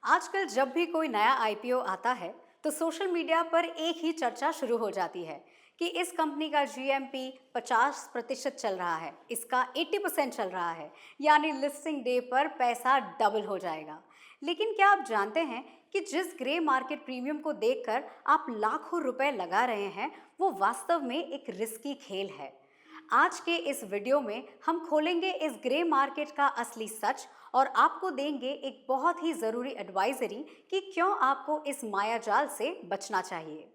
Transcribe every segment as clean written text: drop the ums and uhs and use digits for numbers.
आजकल जब भी कोई नया आईपीओ आता है तो सोशल मीडिया पर एक ही चर्चा शुरू हो जाती है कि इस कंपनी का जीएमपी 50% चल रहा है, इसका 80% चल रहा है, यानी लिस्टिंग डे पर पैसा डबल हो जाएगा। लेकिन क्या आप जानते हैं कि जिस ग्रे मार्केट प्रीमियम को देखकर आप लाखों रुपए लगा रहे हैं, वो वास्तव में एक रिस्की खेल है। आज के इस वीडियो में हम खोलेंगे इस ग्रे मार्केट का असली सच और आपको देंगे एक बहुत ही ज़रूरी एडवाइजरी कि क्यों आपको इस मायाजाल से बचना चाहिए।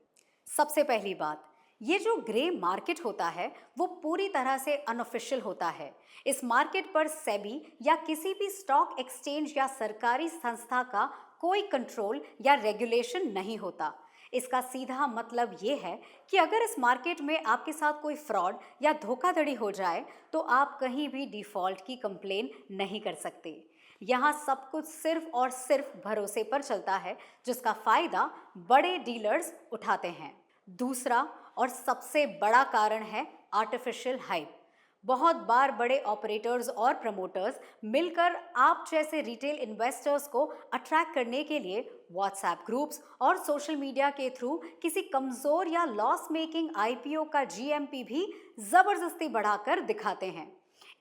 सबसे पहली बात, ये जो ग्रे मार्केट होता है वो पूरी तरह से अनऑफिशियल होता है। इस मार्केट पर सेबी या किसी भी स्टॉक एक्सचेंज या सरकारी संस्था का कोई कंट्रोल या रेगुलेशन नहीं होता। इसका सीधा मतलब ये है कि अगर इस मार्केट में आपके साथ कोई फ्रॉड या धोखाधड़ी हो जाए तो आप कहीं भी डिफॉल्ट की कंप्लेन नहीं कर सकते। यहाँ सब कुछ सिर्फ और सिर्फ भरोसे पर चलता है, जिसका फायदा बड़े डीलर्स उठाते हैं। दूसरा और सबसे बड़ा कारण है आर्टिफिशियल हाइप। बहुत बार बड़े ऑपरेटर्स और प्रमोटर्स मिलकर आप जैसे रिटेल इन्वेस्टर्स को अट्रैक्ट करने के लिए व्हाट्सएप ग्रुप्स और सोशल मीडिया के थ्रू किसी कमजोर या लॉस मेकिंग आईपीओ का जीएमपी भी जबरदस्ती बढ़ाकर दिखाते हैं।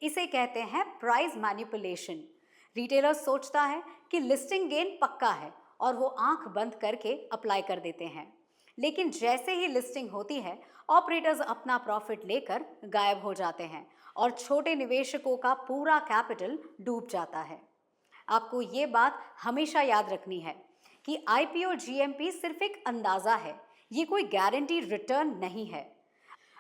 इसे कहते हैं प्राइस मैनिपुलेशन। रिटेलर सोचता है कि लिस्टिंग गेन पक्का है और वो आंख बंद करके अप्लाई कर देते हैं, लेकिन जैसे ही लिस्टिंग होती है ऑपरेटर्स अपना प्रॉफिट लेकर गायब हो जाते हैं और छोटे निवेशकों का पूरा कैपिटल डूब जाता है। आपको ये बात हमेशा याद रखनी है कि आईपीओ जीएमपी सिर्फ एक अंदाजा है, ये कोई गारंटी रिटर्न नहीं है।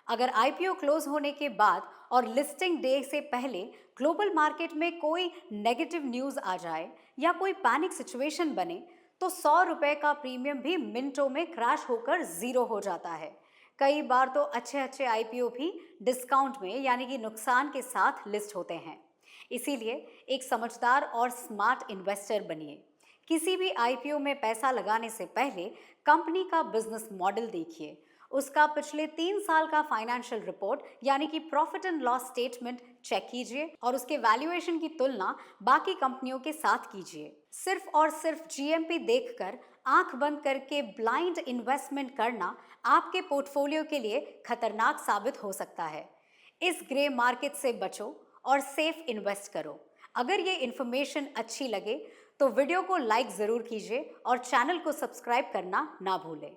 अगर आईपीओ क्लोज होने के बाद और लिस्टिंग डे से पहले ग्लोबल मार्केट में कोई नेगेटिव न्यूज़ आ जाए या कोई पैनिक सिचुएशन बने तो 100 रुपए का प्रीमियम भी मिनटों में क्रैश होकर जीरो हो जाता है। कई बार तो अच्छे अच्छे आईपीओ भी डिस्काउंट में यानी कि नुकसान के साथ लिस्ट होते हैं। इसीलिए एक समझदार और स्मार्ट इन्वेस्टर बनिए। किसी भी आईपीओ में पैसा लगाने से पहले कंपनी का बिजनेस मॉडल देखिए, उसका पिछले 3 साल का फाइनेंशियल रिपोर्ट यानी कि profit and loss statement check कीजिए और उसके वैल्यूएशन की तुलना बाकी कंपनियों के साथ कीजिए। सिर्फ और सिर्फ जीएमपी देखकर आंख बंद करके ब्लाइंड इन्वेस्टमेंट करना आपके पोर्टफोलियो के लिए खतरनाक साबित हो सकता है। इस ग्रे मार्केट से बचो और सेफ इन्वेस्ट करो। अगर ये इन्फॉर्मेशन अच्छी लगे तो वीडियो को लाइक ज़रूर कीजिए और चैनल को सब्सक्राइब करना ना भूलें।